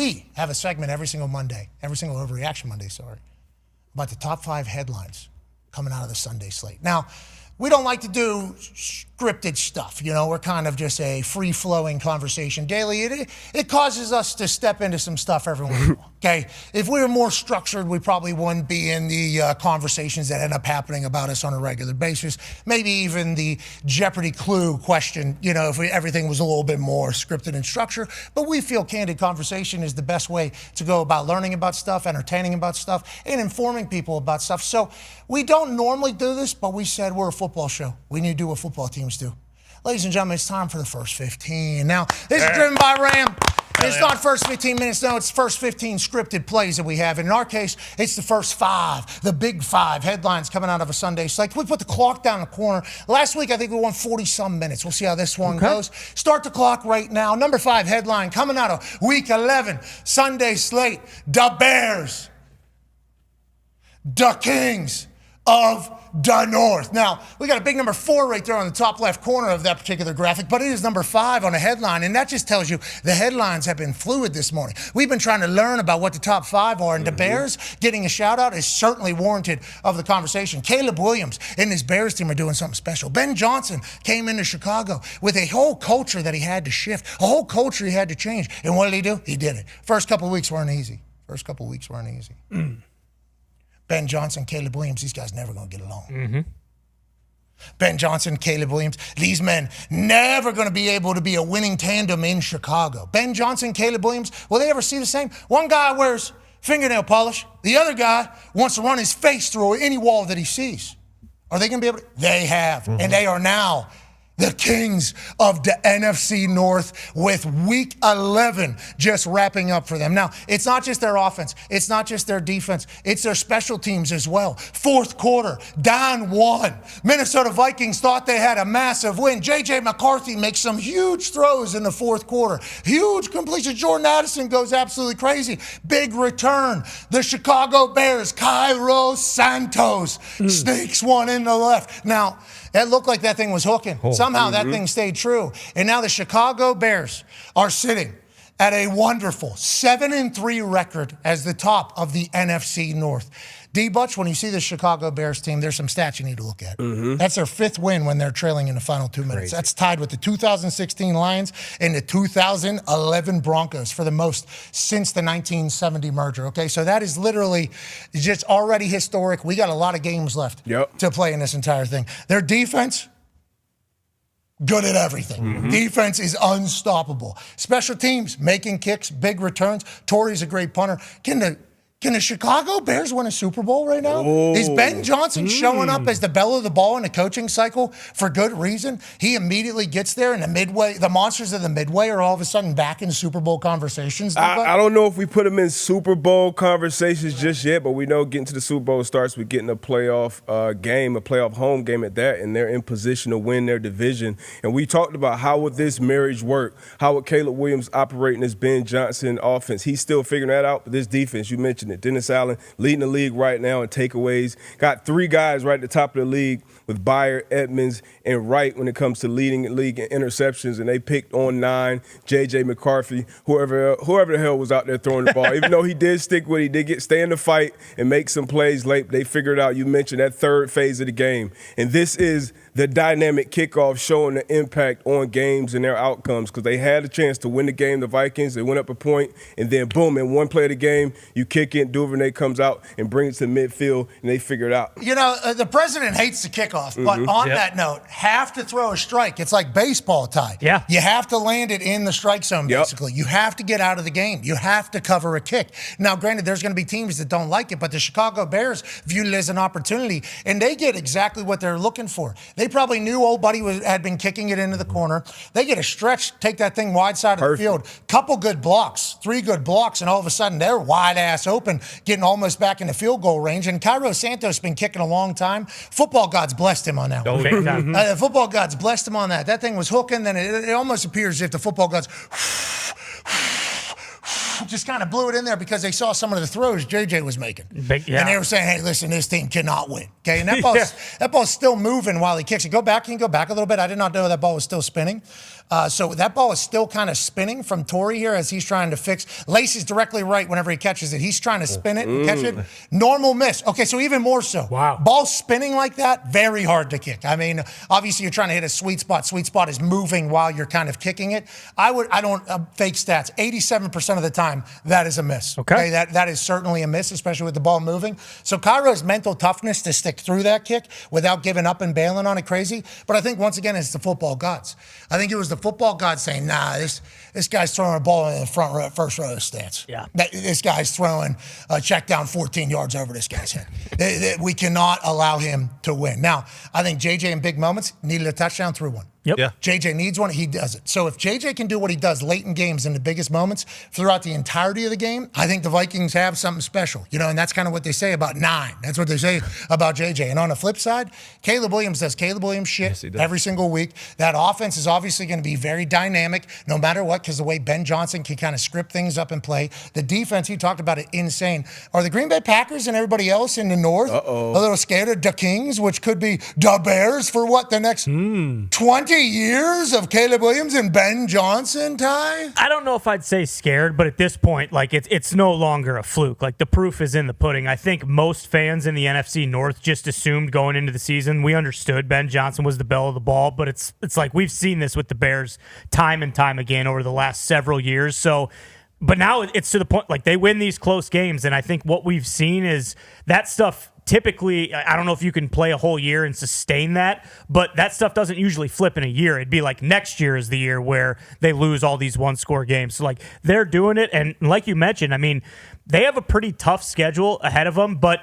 We have a segment every single Overreaction Monday, about the top 5 headlines coming out of the Sunday slate. Now, we don't like to do scripted stuff. We're kind of just a free-flowing conversation daily. It causes us to step into some stuff every once in a while, okay? If we were more structured, we probably wouldn't be in the conversations that end up happening about us on a regular basis. Maybe even the Jeopardy clue question, if everything was a little bit more scripted and structured. But we feel candid conversation is the best way to go about learning about stuff, entertaining about stuff, and informing people about stuff. So we don't normally do this, but we said we're a football show. We need to do what football teams do. Ladies and gentlemen, it's time for the first 15. Now, this is driven by Ram. It's not first 15 minutes, no, it's first 15 scripted plays that we have. And in our case, it's the first 5, the big 5 headlines coming out of a Sunday slate. We put the clock down in the corner. Last week, I think we won 40-some minutes. We'll see how this one goes. Start the clock right now. Number 5 headline coming out of week 11, Sunday slate. The Bears, the Kings of the North. Now, we got a big number 4 right there on the top left corner of that particular graphic, but it is number 5 on a headline, and that just tells you the headlines have been fluid this morning. We've been trying to learn about what the top 5 are, and the Bears getting a shout-out is certainly warranted of the conversation. Caleb Williams and his Bears team are doing something special. Ben Johnson came into Chicago with a whole culture that he had to shift, a whole culture he had to change, and what did he do? He did it. First couple of weeks weren't easy. Ben Johnson, Caleb Williams, these guys never going to get along. Ben Johnson, Caleb Williams, these men never going to be able to be a winning tandem in Chicago. Ben Johnson, Caleb Williams, will they ever see the same? One guy wears fingernail polish. The other guy wants to run his face through any wall that he sees. Are they going to be able to? They have, and they are now the Kings of the NFC North with Week 11 just wrapping up for them. Now, it's not just their offense. It's not just their defense. It's their special teams as well. Fourth quarter, Dahn won. Minnesota Vikings thought they had a massive win. J.J. McCarthy makes some huge throws in the fourth quarter. Huge completion. Jordan Addison goes absolutely crazy. Big return. The Chicago Bears, Cairo Santos, sneaks one in the left. Now, that looked like that thing was hooking. Somehow that thing stayed true. And now the Chicago Bears are sitting at a wonderful 7-3 record as the top of the NFC North. D-Butch, when you see the Chicago Bears team, there's some stats you need to look at. That's their 5th win when they're trailing in the final 2 minutes. Crazy. That's tied with the 2016 Lions and the 2011 Broncos for the most since the 1970 merger. Okay, so that is literally just already historic. We got a lot of games left to play in this entire thing. Their defense, good at everything. Defense is unstoppable. Special teams, making kicks, big returns. Torrey's a great punter. Can the Chicago Bears win a Super Bowl right now? Is Ben Johnson showing up as the belle of the ball in the coaching cycle for good reason? He immediately gets there, and the monsters of the Midway are all of a sudden back in Super Bowl conversations. I don't know if we put them in Super Bowl conversations just yet, but we know getting to the Super Bowl starts with getting a playoff game, a playoff home game at that, and they're in position to win their division. And we talked about how would this marriage work? How would Caleb Williams operate in this Ben Johnson offense? He's still figuring that out, but this defense, you mentioned it. Dennis Allen leading the league right now in takeaways. Got 3 guys right at the top of the league with Byer, Edmonds, and Wright when it comes to leading the league in interceptions, and they picked on 9, J.J. McCarthy, whoever the hell was out there throwing the ball. Even though he did stick with it, he did stay in the fight and make some plays late. They figured out, you mentioned, that 3rd phase of the game. And this is the dynamic kickoff showing the impact on games and their outcomes because they had a chance to win the game, the Vikings. They went up a point, and then boom, in one play of the game, you kick it, Duvernay comes out and brings it to midfield, and they figure it out. The president hates the kickoff, but on that note, have to throw a strike. It's like baseball, Ty. Yeah. You have to land it in the strike zone, basically. You have to get out of the game. You have to cover a kick. Now, granted, there's going to be teams that don't like it, but the Chicago Bears viewed it as an opportunity, and they get exactly what they're looking for. They probably knew old buddy had been kicking it into the corner. They get a stretch, take that thing wide side of the field. Couple good blocks, 3 good blocks, and all of a sudden they're wide ass open, getting almost back into field goal range. And Cairo Santos has been kicking a long time. Football gods blessed him on that one. The football gods blessed him on that. That thing was hooking. Then it almost appears as if the football gods just kind of blew it in there because they saw some of the throws JJ was making. And they were saying, hey, listen, this team cannot win. Okay, and that ball's still moving while he kicks it. Can you go back a little bit? I did not know that ball was still spinning. So that ball is still kind of spinning from Torrey here as he's trying to fix. Lacey's directly right whenever he catches it. He's trying to spin it and catch it. Normal miss. Okay, so even more so. Wow. Ball spinning like that, very hard to kick. I mean, obviously you're trying to hit a sweet spot. Sweet spot is moving while you're kind of kicking it. I don't fake stats. 87% of the time, that is a miss. Okay. That is certainly a miss, especially with the ball moving. So Cairo's mental toughness to stick through that kick without giving up and bailing on it crazy. But I think, once again, it's the football gods. I think it was the football gods saying, nah, this guy's throwing a ball in the front row, first row of the stands. Yeah. This guy's throwing a check down 14 yards over this guy's head. We cannot allow him to win. Now, I think JJ in big moments needed a touchdown, threw one. Yep. Yeah. JJ needs one, he does it. So if JJ can do what he does late in games in the biggest moments throughout the entirety of the game, I think the Vikings have something special. And that's kind of what they say about 9. That's what they say about JJ. And on the flip side, Caleb Williams does Caleb Williams shit every single week. That offense is obviously going to be very dynamic no matter what, because the way Ben Johnson can kind of script things up and play. The defense, he talked about it, insane. Are the Green Bay Packers and everybody else in the North a little scared of the Kings, which could be the Bears for the next 20 years of Caleb Williams and Ben Johnson, Ty? I don't know if I'd say scared, but at this point, it's no longer a fluke. The proof is in the pudding. I think most fans in the NFC North just assumed going into the season, we understood Ben Johnson was the belle of the ball, but it's like we've seen this with the Bears time and time again over the last several years. So, but now it's to the point, they win these close games, and I think what we've seen is that stuff. Typically, I don't know if you can play a whole year and sustain that, but that stuff doesn't usually flip in a year. It'd be like next year is the year where they lose all these one-score games. So, they're doing it, and like you mentioned, I mean, they have a pretty tough schedule ahead of them, but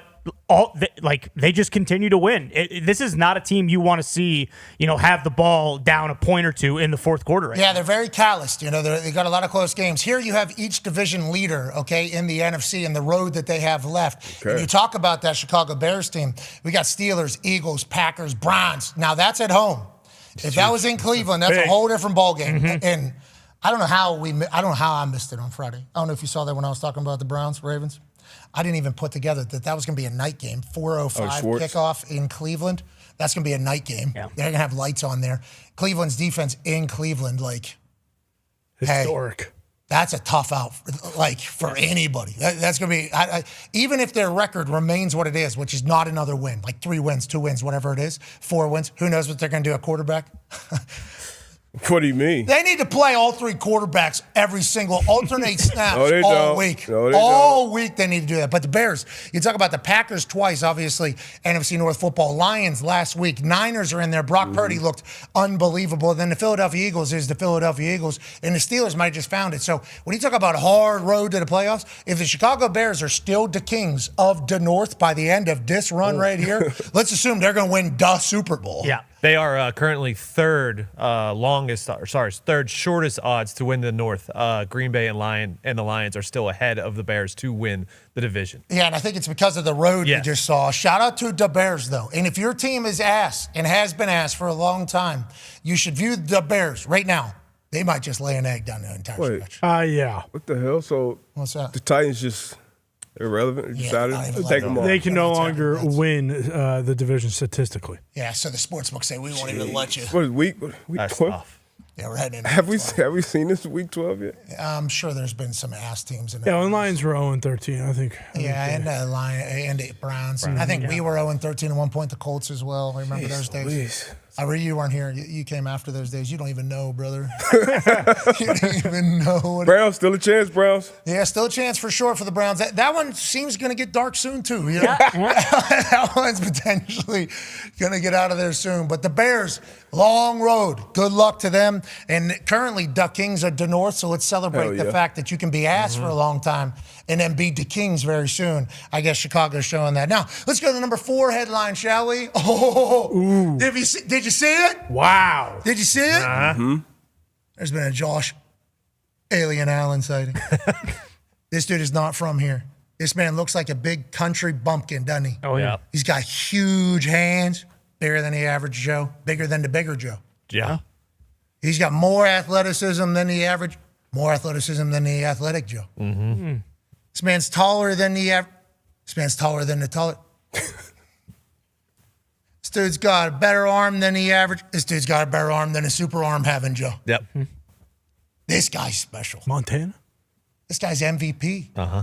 they just continue to win. This is not a team you want to see, have the ball down a point or two in the fourth quarter. Yeah, they're very calloused. They got a lot of close games. Here you have each division leader, in the NFC and the road that they have left. Okay. And you talk about that Chicago Bears team. We got Steelers, Eagles, Packers, Browns. Now that's at home. If that was in Cleveland, that's a whole different ball game. And I don't know how I missed it on Friday. I don't know if you saw that when I was talking about the Browns, Ravens. I didn't even put together that was going to be a night game. 4:05 kickoff in Cleveland. That's going to be a night game. Yeah. They're going to have lights on there. Cleveland's defense in Cleveland, historic. Hey, that's a tough out, for anybody. That's going to be, even if their record remains what it is, which is not another win, 3 wins, 2 wins, whatever it is, 4 wins. Who knows what they're going to do at quarterback? What do you mean? They need to play all 3 quarterbacks every single alternate snaps all week. No, all week they need to do that. But the Bears, you talk about the Packers twice, obviously, NFC North football. Lions last week. Niners are in there. Brock Purdy looked unbelievable. Then the Philadelphia Eagles is the Philadelphia Eagles, and the Steelers might have just found it. So when you talk about a hard road to the playoffs, if the Chicago Bears are still the kings of the North by the end of this run right here, let's assume they're going to win the Super Bowl. Yeah. They are currently third shortest odds to win the North. Green Bay and the Lions are still ahead of the Bears to win the division. Yeah, and I think it's because of the road you just saw. Shout out to the Bears, though. And if your team is ass and has been ass for a long time, you should view the Bears right now. They might just lay an egg down the entire stretch. Yeah. What the hell? So what's that? The Titans just irrelevant. Decided to take them off. They can no longer win the division statistically. Yeah, so the sportsbooks say we won't even let you. What is week That's 12? tough. Yeah, we're heading into Have we seen this week 12 yet? I'm sure there's been some ass teams in it. Yeah, and Lions were 0-13, I think. And the Browns. I think we were 0-13 at one point. The Colts as well. I remember those days. Please. You weren't here. You came after those days. You don't even know, brother. You don't even know. Browns, still a chance, Browns. Yeah, still a chance for sure for the Browns. That one seems going to get dark soon, too. That one's potentially going to get out of there soon. But the Bears, long road. Good luck to them. And currently, the Kings are the North, so let's celebrate the fact that you can be ass for a long time and then be the Kings very soon. I guess Chicago's showing that. Now, let's go to the number 4 headline, shall we? Did you see it? Wow. Did you see it? There's been a Josh Alien Allen sighting. This dude is not from here. This man looks like a big country bumpkin, doesn't he? Oh, yeah. He's got huge hands, bigger than the average Joe, bigger than the bigger Joe. Yeah. He's got more athleticism than the average, more athleticism than the athletic Joe. This man's taller than the average. This man's taller than the taller. This dude's got a better arm than the average. This dude's got a better arm than a super arm having, Joe. Yep. This guy's special. Montana? This guy's MVP. Uh-huh.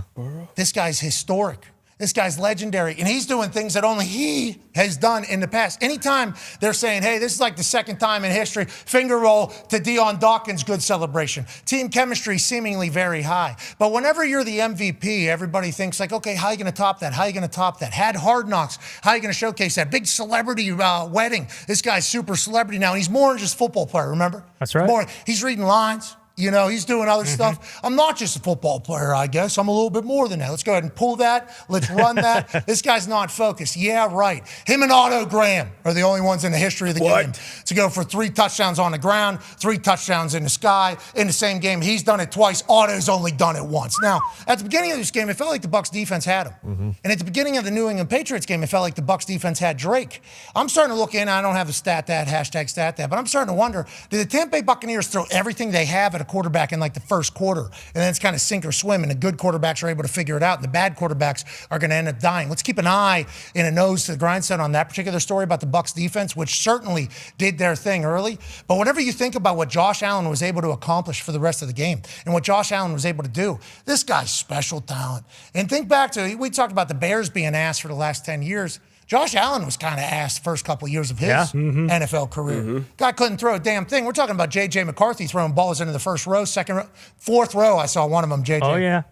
This guy's historic. This guy's legendary. And he's doing things that only he has done in the past. Anytime they're saying, hey, this is like the second time in history, finger roll to Dion Dawkins, good celebration. Team chemistry seemingly very high. But whenever you're the MVP, everybody thinks like, okay, how are you going to top that? How are you going to top that? Had Hard Knocks. How are you going to showcase that? Big celebrity wedding. This guy's super celebrity now. And he's more than just a football player, remember? That's right. He's reading lines. You know, he's doing other stuff. I'm not just a football player, I guess. I'm a little bit more than that. Let's go ahead and pull that. Let's run that. This guy's not focused. Yeah, right. Him and Otto Graham are the only ones in the history of the game to go for 3 touchdowns on the ground, 3 touchdowns in the sky in the same game. He's done it twice. Otto's only done it once. Now, at the beginning of this game, it felt like the Bucs defense had him. And at the beginning of the New England Patriots game, it felt like the Bucs defense had Drake. I'm starting to look in. I don't have a stat that, #stat that, but I'm starting to wonder, did the Tampa Bay Buccaneers throw everything they have at a quarterback in like the first quarter, and then it's kind of sink or swim, and the good quarterbacks are able to figure it out, and the bad quarterbacks are going to end up dying? Let's keep an eye and a nose to the grindstone on that particular story about the Bucs defense, which certainly did their thing early. But whenever you think about what Josh Allen was able to accomplish for the rest of the game and what Josh Allen was able to do, this guy's special talent. And think back to, we talked about the Bears being asked for the last 10 years. Josh Allen was kind of asked the first couple of years of his NFL career. Guy couldn't throw a damn thing. We're talking about J.J. McCarthy throwing balls into the first row, second row, fourth row. I saw one of them, J.J. Oh, yeah.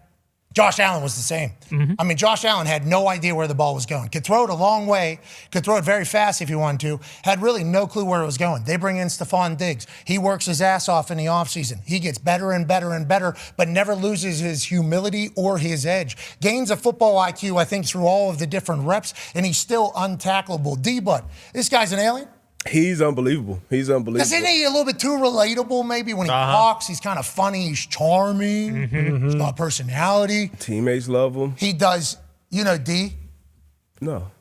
Josh Allen was the same. I mean, Josh Allen had no idea where the ball was going. Could throw it a long way, could throw it very fast if he wanted to, had really no clue where it was going. They bring in Stephon Diggs. He works his ass off in the offseason. He gets better and better and better, but never loses his humility or his edge. Gains a football IQ, I think, through all of the different reps, and he's still untackleable. D-Bud, this guy's an alien. He's unbelievable. He's unbelievable. Isn't he a little bit too relatable maybe when he talks? He's kind of funny. He's charming. He's got personality. Teammates love him. He does, you know, D? No.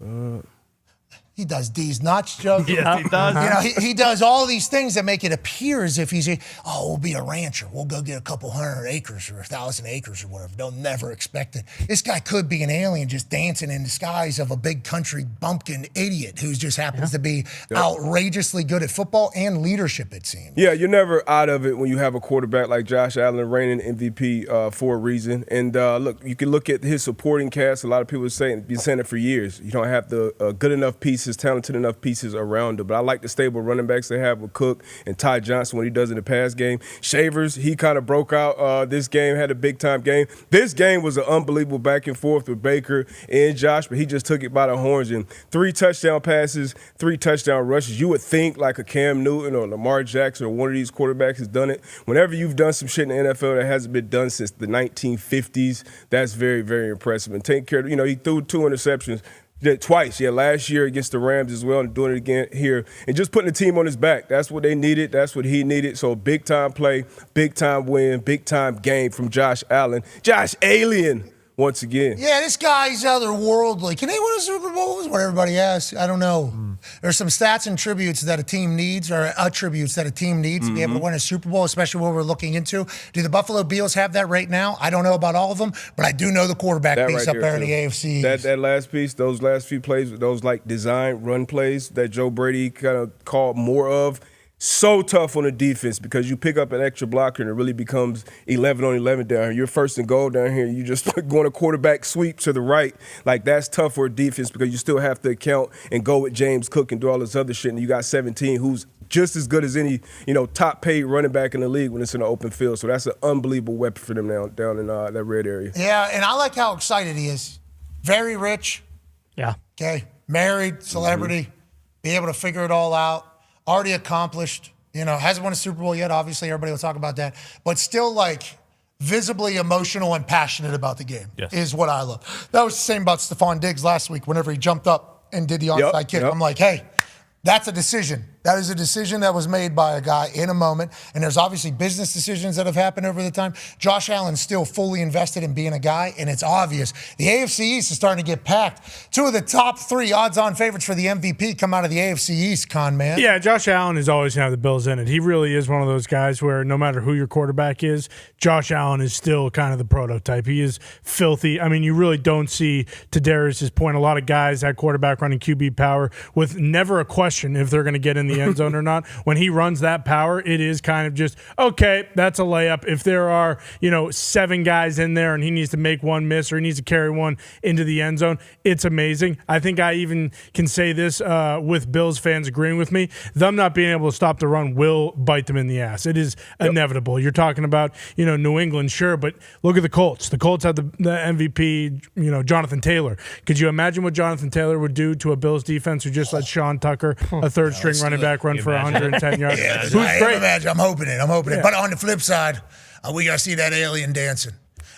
He does D's nuts, Joe. Yes, he does. You know, he does all these things that make it appear as if he's, we'll be a rancher. We'll go get a couple 100 acres or 1,000 acres or whatever. They'll never expect it. This guy could be an alien just dancing in the skies of a big country bumpkin idiot who just happens to be outrageously good at football and leadership, it seems. Yeah, you're never out of it when you have a quarterback like Josh Allen, reigning MVP for a reason. And look, you can look at his supporting cast. A lot of people have been saying it for years. You don't have the good enough pieces, talented enough pieces around him. But I like the stable running backs they have with Cook and Ty Johnson when he does in the pass game. Shavers, he kind of broke out this game, had a big-time game. This game was an unbelievable back and forth with Baker and Josh, but he just took it by the horns. And 3 touchdown passes, 3 touchdown rushes. You would think like a Cam Newton or Lamar Jackson or one of these quarterbacks has done it. Whenever you've done some shit in the NFL that hasn't been done since the 1950s, that's very, very impressive. And taking care of, he threw 2 interceptions. Twice, last year against the Rams as well, and doing it again here. And just putting the team on his back. That's what they needed. That's what he needed. So big-time play, big-time win, big-time game from Josh Allen. Josh Alien, once again. Yeah, this guy's otherworldly. Can he win a Super Bowl? Is what everybody asks. I don't know. There's some stats and tributes that a team needs, or attributes that a team needs to be able to win a Super Bowl, especially what we're looking into. Do the Buffalo Bills have that right now? I don't know about all of them, but I do know the quarterback piece up there in the AFC. That last piece, those last few plays, those like design run plays that Joe Brady kind of called more of, so tough on the defense because you pick up an extra blocker and it really becomes 11 on 11 down here. You're first and goal down here. You just going a quarterback sweep to the right. Like, that's tough for a defense because you still have to account and go with James Cook and do all this other shit. And you got 17 who's just as good as any, top paid running back in the league when it's in the open field. So that's an unbelievable weapon for them now down in that red area. Yeah, and I like how excited he is. Very rich. Yeah. Okay. Married, celebrity, be able to figure it all out. Already accomplished, hasn't won a Super Bowl yet. Obviously, everybody will talk about that. But still, visibly emotional and passionate about the game is what I love. That was the same about Stephon Diggs last week whenever he jumped up and did the onside kick. I'm like, hey, that's a decision. That is a decision that was made by a guy in a moment, and there's obviously business decisions that have happened over the time. Josh Allen's still fully invested in being a guy, and it's obvious. The AFC East is starting to get packed. 2 of the top 3 odds-on favorites for the MVP come out of the AFC East, con man. Yeah, Josh Allen has always had the Bills in it. He really is one of those guys where no matter who your quarterback is, Josh Allen is still kind of the prototype. He is filthy. I mean, you really don't see, to Darius's point, a lot of guys at quarterback running QB power with never a question if they're going to get in the end zone or not. When he runs that power, it is kind of just, okay, that's a layup. If there are, 7 guys in there and he needs to make one miss or he needs to carry one into the end zone, it's amazing. I think I even can say this with Bills fans agreeing with me. Them not being able to stop the run will bite them in the ass. It is inevitable. You're talking about, New England, sure, but look at the Colts. The Colts had the MVP, Jonathan Taylor. Could you imagine what Jonathan Taylor would do to a Bills defense who just let Sean Tucker, a third-string running back, run for 110 yards? Yeah, Who's great? I'm hoping it. But on the flip side, we got to see that alien dancing,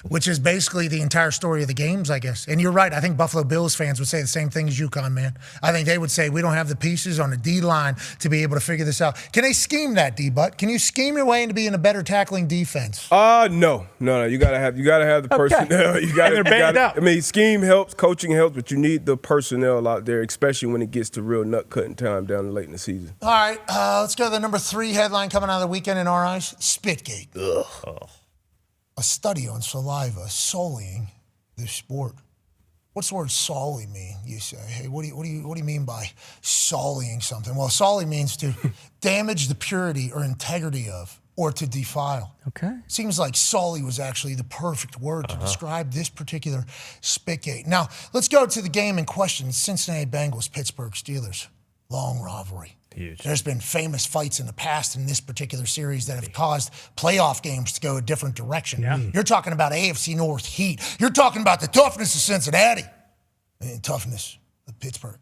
which is basically the entire story of the games, I guess. And you're right. I think Buffalo Bills fans would say the same thing as UConn, man. I think they would say we don't have the pieces on the D-line to be able to figure this out. Can they scheme that, D-Butt? Can you scheme your way into being a better tackling defense? No. You gotta have the personnel. You gotta, and they're banged out. I mean, scheme helps, coaching helps, but you need the personnel out there, especially when it gets to real nut cutting time down late in the season. All right, let's go to the number 3 headline coming out of the weekend in our eyes: Spitgate. Ugh. Oh. A study on saliva sullying the sport. What's the word sully mean? You say, hey, what do you mean by sullying something? Well, sully means to damage the purity or integrity of, or to defile. Okay. Seems like sully was actually the perfect word to describe this particular Spitgate. Now, let's go to the game in question: Cincinnati Bengals, Pittsburgh Steelers. Long rivalry. Huge. There's been famous fights in the past in this particular series that have caused playoff games to go a different direction. Yeah. You're talking about AFC North heat. You're talking about the toughness of Cincinnati and toughness of Pittsburgh.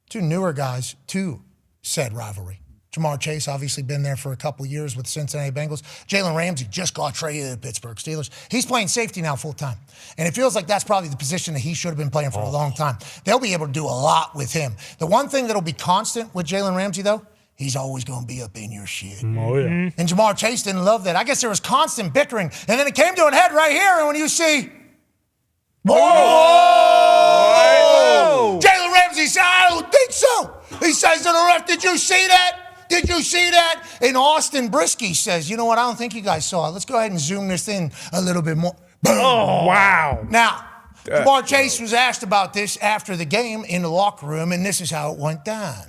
2 newer guys to said rivalry. Jamar Chase obviously been there for a couple years with the Cincinnati Bengals. Jalen Ramsey just got traded to the Pittsburgh Steelers. He's playing safety now full time. And it feels like that's probably the position that he should have been playing for a long time. They'll be able to do a lot with him. The one thing that'll be constant with Jalen Ramsey, though, he's always going to be up in your shit. Oh, yeah. And Jamar Chase didn't love that. I guess there was constant bickering. And then it came to a head right here. And when you see, Jalen Ramsey said, I don't think so. He says to the ref, did you see that? Did you see that? And Austin Brisky says, you know what? I don't think you guys saw it. Let's go ahead and zoom this in a little bit more. Boom. Oh, wow. Now, Jamar Chase was asked about this after the game in the locker room, and this is how it went down.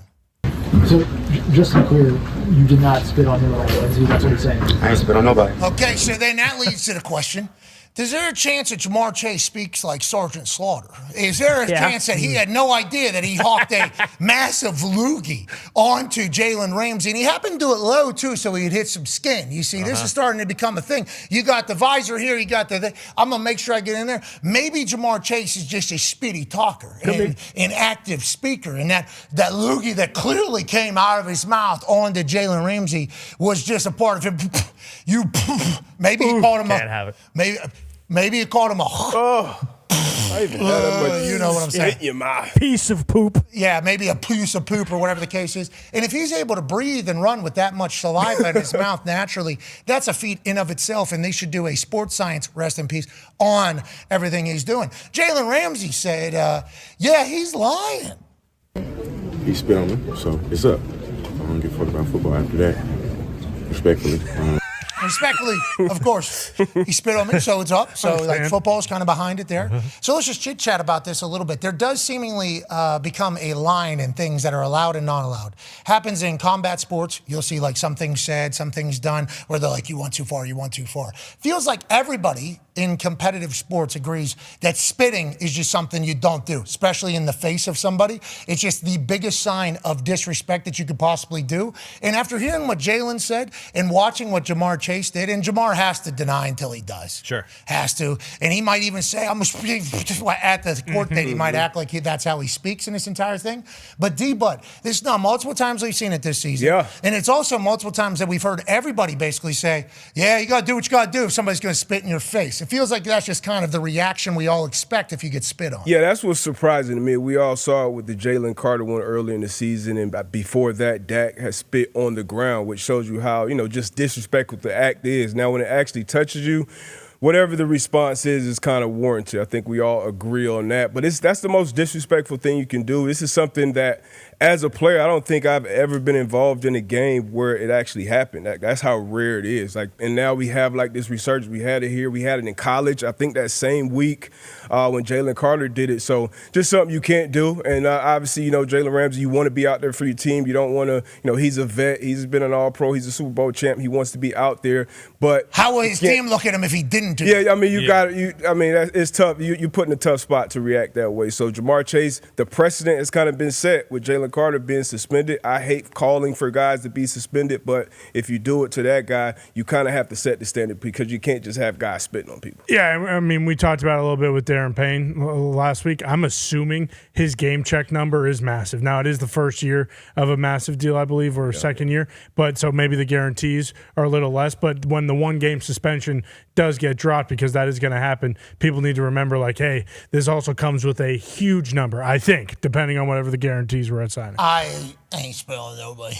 So, just to be clear, you did not spit on him at all. That's what you're saying. I ain't spit on nobody. Okay, so then that leads to the question. Is there a chance that Jamar Chase speaks like Sergeant Slaughter? Is there a chance that he had no idea that he hawked a massive loogie onto Jalen Ramsey? And he happened to do it low, too, so he'd hit some skin. You see, this is starting to become a thing. You got the visor here. You got the I'm going to make sure I get in there. Maybe Jamar Chase is just a spitty talker and an active speaker. And that loogie that clearly came out of his mouth onto Jalen Ramsey was just a part of him. Maybe he called him Can't have it. Maybe he called him a. I even had that much. You know what I'm saying? Hit your mouth. Piece of poop. Yeah, maybe a piece of poop or whatever the case is. And if he's able to breathe and run with that much saliva in his mouth naturally, that's a feat in of itself, and they should do a sports science, rest in peace, on everything he's doing. Jalen Ramsey said, yeah, he's lying. He spit on me, so it's up. I don't give a fuck about football after that. Respectfully. Respectfully, of course, he spit on me, so it's up. So, like, football's kind of behind it there. So let's just chit-chat about this a little bit. There does seemingly become a line in things that are allowed and not allowed. Happens in combat sports. You'll see, like, some things said, some things done, where they're like, you went too far, you went too far. Feels like everybody in competitive sports agrees that spitting is just something you don't do, especially in the face of somebody. It's just the biggest sign of disrespect that you could possibly do. And after hearing what Jalen said and watching what Jamar Chase did, and Jamar has to deny until he does. Sure. Has to. And he might even say, I'm at the court date, he might act like that's how he speaks in this entire thing. But D-Bud, this is not multiple times we've seen it this season. Yeah. And it's also multiple times that we've heard everybody basically say, yeah, you got to do what you got to do if somebody's going to spit in your face. It feels like that's just kind of the reaction we all expect if you get spit on. Yeah, that's what's surprising to me. We all saw it with the Jalen Carter one earlier in the season, and before that, Dak has spit on the ground, which shows you how, just disrespectful the act is. Now, when it actually touches you, whatever the response is kind of warranted. I think we all agree on that. But that's the most disrespectful thing you can do. This is something that, as a player, I don't think I've ever been involved in a game where it actually happened. That's how rare it is. And now we have this resurgence. We had it here. We had it in college. I think that same week when Jalen Carter did it. So just something you can't do. And obviously, Jalen Ramsey, you want to be out there for your team. You don't want to, he's a vet. He's been an All-Pro. He's a Super Bowl champ. He wants to be out there. But how will his team look at him if he didn't do it? Yeah, I mean, it's tough. You put in a tough spot to react that way. So Jamar Chase, the precedent has kind of been set with Jalen Carter being suspended. I hate calling for guys to be suspended, but if you do it to that guy, you kind of have to set the standard because you can't just have guys spitting on people. Yeah, I mean, we talked about it a little bit with Darren Payne last week. I'm assuming his game check number is massive. Now, it is the first year of a massive deal, I believe, or second year, but so maybe the guarantees are a little less. But when the one-game suspension does get dropped, because that is going to happen, people need to remember, hey, this also comes with a huge number, I think, depending on whatever the guarantees were at signing. I ain't spelling nobody.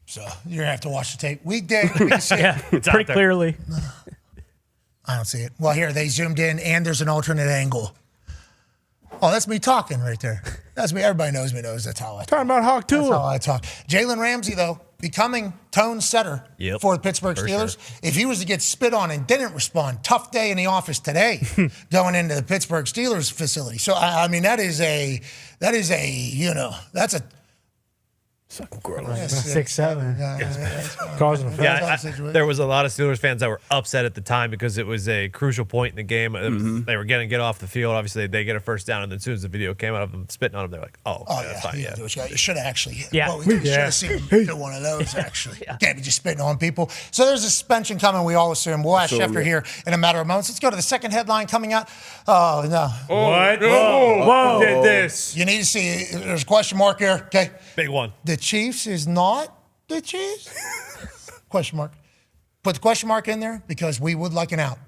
So you're going to have to watch the tape. We did. We can see yeah, it. pretty clearly. I don't see it. Well, here, they zoomed in, and there's an alternate angle. Oh, that's me talking right there. That's me. Everybody knows that's how I talk. Talking about Hawk That's Tula. how I talk. Jalen Ramsey, though, becoming tone setter for the Pittsburgh Steelers. Sure. If he was to get spit on and didn't respond, tough day in the office today going into the Pittsburgh Steelers facility. So, I mean, that's a gross. 6'7". Causing a foul. Yeah, there was a lot of Steelers fans that were upset at the time because it was a crucial point in the game. They were getting get off the field. Obviously, they get a first down, and then as soon as the video came out of them spitting on him, they're like, that's fine. You should have actually hit. Yeah. Well, we should have seen him do one of those, actually. Can't be just spitting on people. So there's a suspension coming, we all assume. We'll ask Schefter here in a matter of moments. Let's go to the second headline coming out. Oh, no. What? Whoa. Who did this? You need to see, there's a question mark here, okay? Big one. The Chiefs is not the Chiefs? Question mark. Put the question mark in there because we would like an out,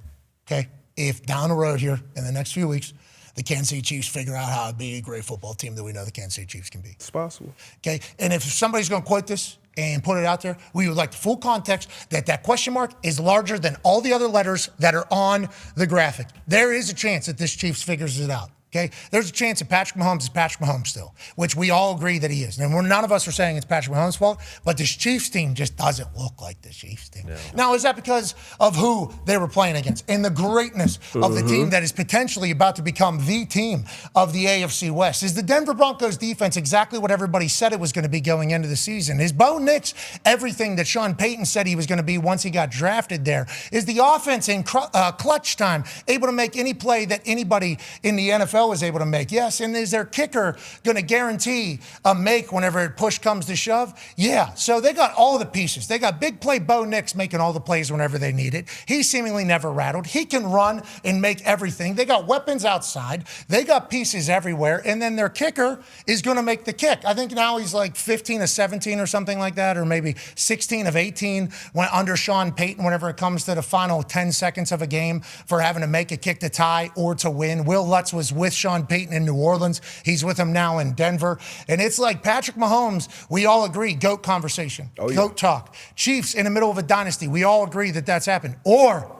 okay? If down the road here in the next few weeks, the Kansas City Chiefs figure out how to be a great football team that we know the Kansas City Chiefs can be. It's possible. Okay? And if somebody's going to quote this and put it out there, we would like the full context that question mark is larger than all the other letters that are on the graphic. There is a chance that this Chiefs figures it out. Okay, there's a chance that Patrick Mahomes is Patrick Mahomes still, which we all agree that he is. And none of us are saying it's Patrick Mahomes' fault, but this Chiefs team just doesn't look like the Chiefs team. No. Now, is that because of who they were playing against and the greatness of the team that is potentially about to become the team of the AFC West? Is the Denver Broncos defense exactly what everybody said it was going to be going into the season? Is Bo Nix everything that Sean Payton said he was going to be once he got drafted there? Is the offense in clutch time able to make any play that anybody in the NFL is able to make? Yes. And is their kicker going to guarantee a make whenever push comes to shove? Yeah. So they got all the pieces. They got big play Bo Nix making all the plays whenever they need it. He's seemingly never rattled. He can run and make everything. They got weapons outside. They got pieces everywhere. And then their kicker is going to make the kick. I think now he's like 15 of 17 or something like that, or maybe 16 of 18 when under Sean Payton whenever it comes to the final 10 seconds of a game for having to make a kick to tie or to win. Will Lutz was with Sean Payton in New Orleans. He's with him now in Denver. And it's like Patrick Mahomes, we all agree, GOAT conversation, GOAT talk. Chiefs in the middle of a dynasty, we all agree that that's happened. Or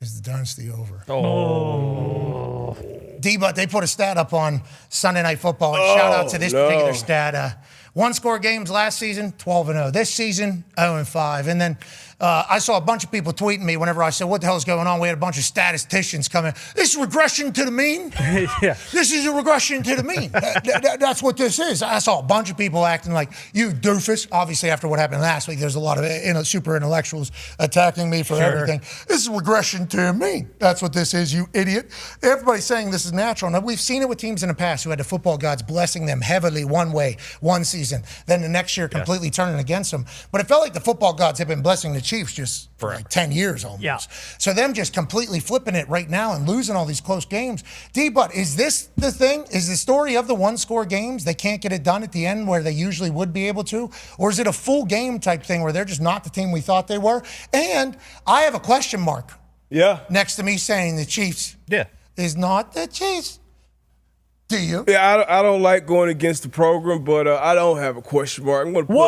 is the dynasty over? D-But, they put a stat up on Sunday Night Football. And shout out to this particular stat. One-score games last season, 12-0. This season, 0-5. And then I saw a bunch of people tweeting me whenever I said, what the hell is going on? We had a bunch of statisticians coming. This is regression to the mean? Yeah. This is a regression to the mean. That's what this is. I saw a bunch of people acting like, you doofus. Obviously, after what happened last week, there's a lot of super intellectuals attacking me for everything. This is regression to the mean. That's what this is, you idiot. Everybody's saying this is natural. Now, we've seen it with teams in the past who had the football gods blessing them heavily one way, one season, then the next year completely turning against them. But it felt like the football gods have been blessing the Chiefs just for like 10 years almost. Yeah. So them just completely flipping it right now and losing all these close games. D-But, is this the thing? Is the story of the one-score games? They can't get it done at the end where they usually would be able to? Or is it a full game type thing where they're just not the team we thought they were? And I have a question mark Yeah. next to me saying the Chiefs is not the Chiefs. Do you? Yeah, I don't like going against the program, but I don't have a question mark. I'm going to put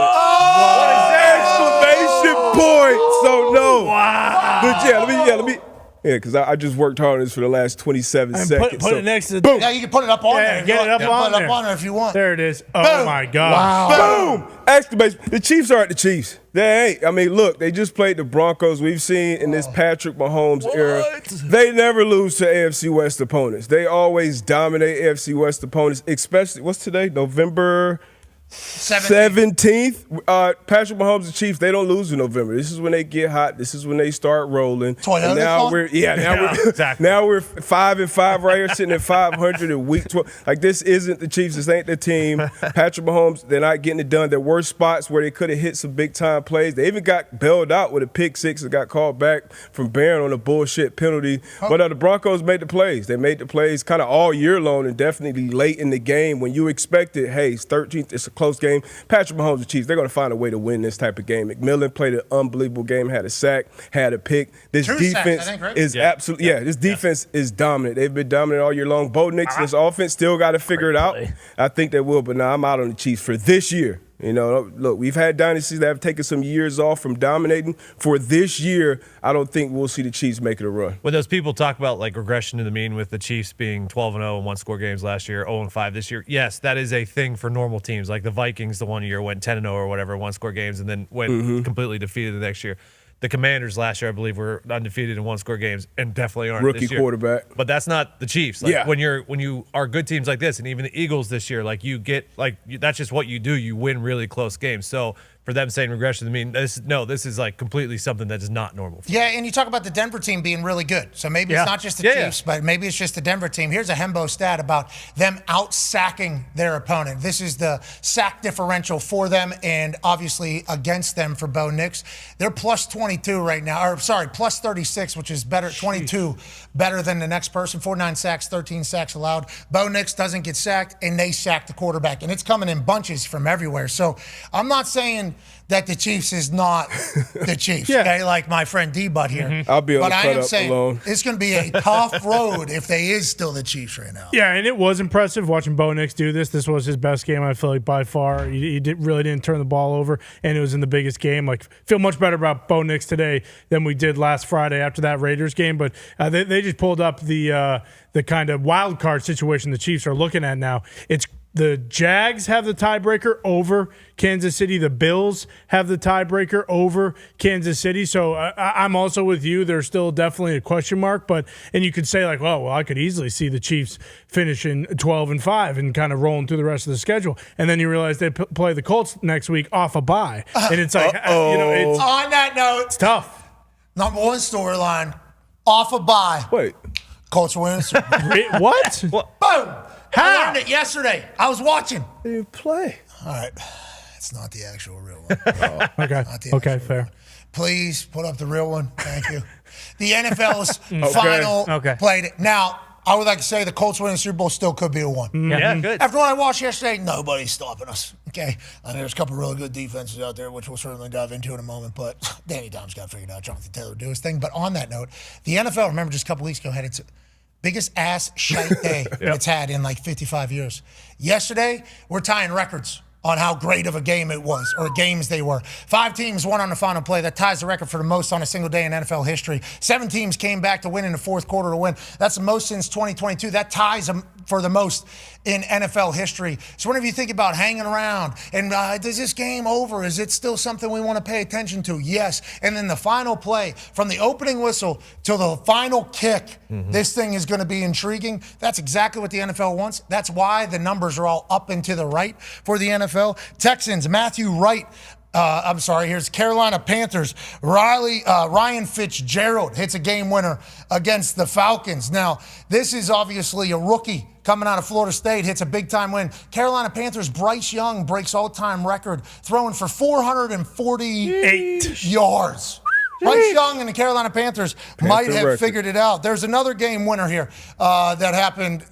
exclamation point. So no. Wow. But let me. Yeah, because I just worked hard on this for the last 27 seconds. Put it next to the boom. Yeah, you can put it up on there. Get it up on Put it there. up on there if you want. There it is. Oh, Boom. my God. Wow. Boom! Exclamation. The Chiefs aren't the Chiefs. They ain't. I mean, look, they just played the Broncos. We've seen in this Patrick Mahomes era, they never lose to AFC West opponents. They always dominate AFC West opponents, especially, what's today? November 17th. Patrick Mahomes and Chiefs, they don't lose in November. This is when they get hot. This is when they start rolling. And now we're now we're 5-5 right here, sitting at 500 in week 12. Like, this isn't the Chiefs. This ain't the team. Patrick Mahomes, they're not getting it done. There were spots where they could have hit some big time plays. They even got bailed out with a pick six that got called back from Barron on a bullshit penalty. But the Broncos made the plays. They made the plays kind of all year long and definitely late in the game when you expected, hey, it's 13th, it's a close game. Patrick Mahomes and Chiefs, they're going to find a way to win this type of game. McMillan played an unbelievable game, had a sack, had a pick. This defense is absolutely, this defense is dominant. They've been dominant all year long. Bo Nix and this offense still got to figure it out. I think they will, but now I'm out on the Chiefs for this year. You know, look, we've had dynasties that have taken some years off from dominating. For this year, I don't think we'll see the Chiefs making a run. When those people talk about like regression to the mean with the Chiefs being 12-0 in one-score games last year, 0-5 this year, yes, that is a thing for normal teams. Like the Vikings, the one year went 10-0 or whatever, one-score games, and then went completely defeated the next year. The Commanders last year, I believe, were undefeated in one-score games and definitely aren't Rookie this year. quarterback. But that's not the Chiefs. Like when you are good teams like this, and even the Eagles this year, like you get that's just what you do. You win really close games. So for them saying regression, I mean, this is like completely something that is not normal. Yeah, and you talk about the Denver team being really good. So maybe it's not just the Chiefs, but maybe it's just the Denver team. Here's a Hembo stat about them out-sacking their opponent. This is the sack differential for them and obviously against them for Bo Nix. They're plus 22 right now, or sorry, plus 36, which is better, 22 better than the next person. 49 sacks, 13 sacks allowed. Bo Nix doesn't get sacked, and they sack the quarterback. And it's coming in bunches from everywhere. So I'm not saying that the Chiefs is not the Chiefs, okay? Like my friend D-Butt here. I'll be on but the I am cut saying up alone. it's going to be a tough road if they is still the Chiefs right now. Yeah, and it was impressive watching Bo Nix do this. This was his best game, I feel like, by far. He really didn't turn the ball over, and it was in the biggest game. Like, feel much better about Bo Nix today than we did last Friday after that Raiders game. But they just pulled up the kind of wild card situation the Chiefs are looking at now. It's the Jags have the tiebreaker over Kansas City. The Bills have the tiebreaker over Kansas City. So I'm also with you. There's still definitely a question mark. And you could say like, well, I could easily see the Chiefs finishing 12-5 and kind of rolling through the rest of the schedule. And then you realize they play the Colts next week off a bye. And it's like, it's on that note, it's tough. Number one storyline, off a bye. Wait. Colts wins. What? Boom. I learned it yesterday. I was watching. They play. All right. It's not the actual real one. Okay, fair. Please put up the real one. Thank you. The NFL's final played it. Now, I would like to say the Colts winning the Super Bowl still could be a one. Yeah, good. After what I watched yesterday, nobody's stopping us. Okay? And there's a couple really good defenses out there, which we'll certainly dive into in a moment. But Danny Dimes got figured out. Jonathan Taylor do his thing. But on that note, the NFL, remember just a couple weeks ago, had its biggest ass shite day it's had in like 55 years. Yesterday, we're tying records on how great of a game it was, or games they were. 5 teams won on the final play. That ties the record for the most on a single day in NFL history. 7 teams came back to win in the fourth quarter to win. That's the most since 2022. That ties them for the most in NFL history. So whenever you think about hanging around and is this game over? Is it still something we want to pay attention to? Yes. And then the final play, from the opening whistle to the final kick, this thing is going to be intriguing. That's exactly what the NFL wants. That's why the numbers are all up and to the right for the NFL. Texans, Matthew Wright. Here's Carolina Panthers. Ryan Fitzgerald hits a game winner against the Falcons. Now, this is obviously a rookie coming out of Florida State, hits a big-time win. Carolina Panthers, Bryce Young breaks all-time record, throwing for 448 yards. Bryce Young and the Carolina Panthers might have figured it out. There's another game winner here that happened.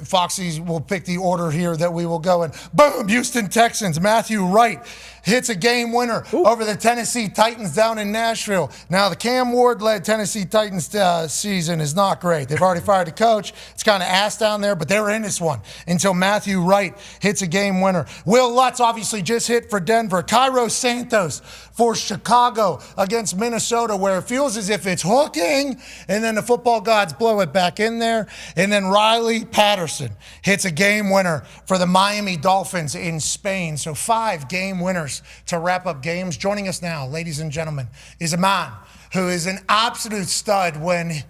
Foxy will pick the order here that we will go in. Boom, Houston Texans, Matthew Wright hits a game winner over the Tennessee Titans down in Nashville. Now, the Cam Ward-led Tennessee Titans season is not great. They've already fired the coach. It's kind of ass down there, but they were in this one until Matthew Wright hits a game winner. Will Lutz obviously just hit for Denver. Cairo Santos for Chicago against Minnesota, where it feels as if it's hooking, and then the football gods blow it back in there. And then Riley Patterson hits a game winner for the Miami Dolphins in Spain. So 5 game winners to wrap up games. Joining us now, ladies and gentlemen, is a man who is an absolute stud when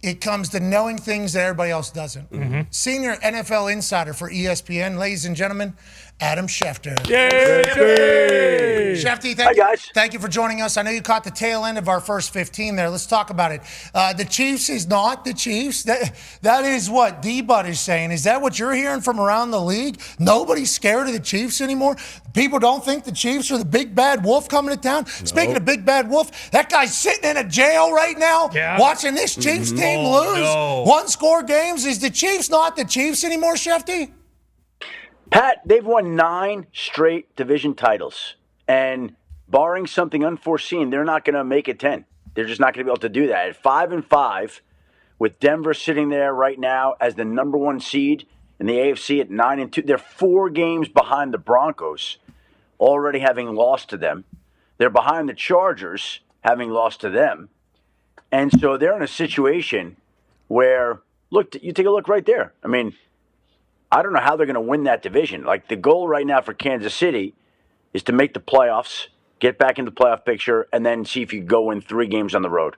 it comes to knowing things that everybody else doesn't. Senior NFL insider for ESPN, ladies and gentlemen, Adam Schefter. Yay! Shefty, thank you for joining us. I know you caught the tail end of our first 15 there. Let's talk about it. The Chiefs is not the Chiefs. That is what D-Bud is saying. Is that what you're hearing from around the league? Nobody's scared of the Chiefs anymore? People don't think the Chiefs are the big bad wolf coming to town? No. Speaking of big bad wolf, that guy's sitting in a jail right now watching this Chiefs team lose. No. 1-score games. Is the Chiefs not the Chiefs anymore, Shefty? Pat, they've won 9 straight division titles. And barring something unforeseen, they're not going to make it 10. They're just not going to be able to do that. At 5-5, with Denver sitting there right now as the number 1 seed in the AFC at 9-2, they're 4 games behind the Broncos, already having lost to them. They're behind the Chargers, having lost to them. And so they're in a situation where, look, you take a look right there. I mean, I don't know how they're going to win that division. Like, the goal right now for Kansas City is to make the playoffs, get back into the playoff picture, and then see if you go win 3 games on the road.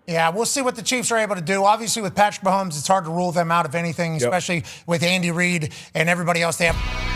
Yeah, we'll see what the Chiefs are able to do. Obviously, with Patrick Mahomes, it's hard to rule them out of anything, especially with Andy Reid and everybody else they have.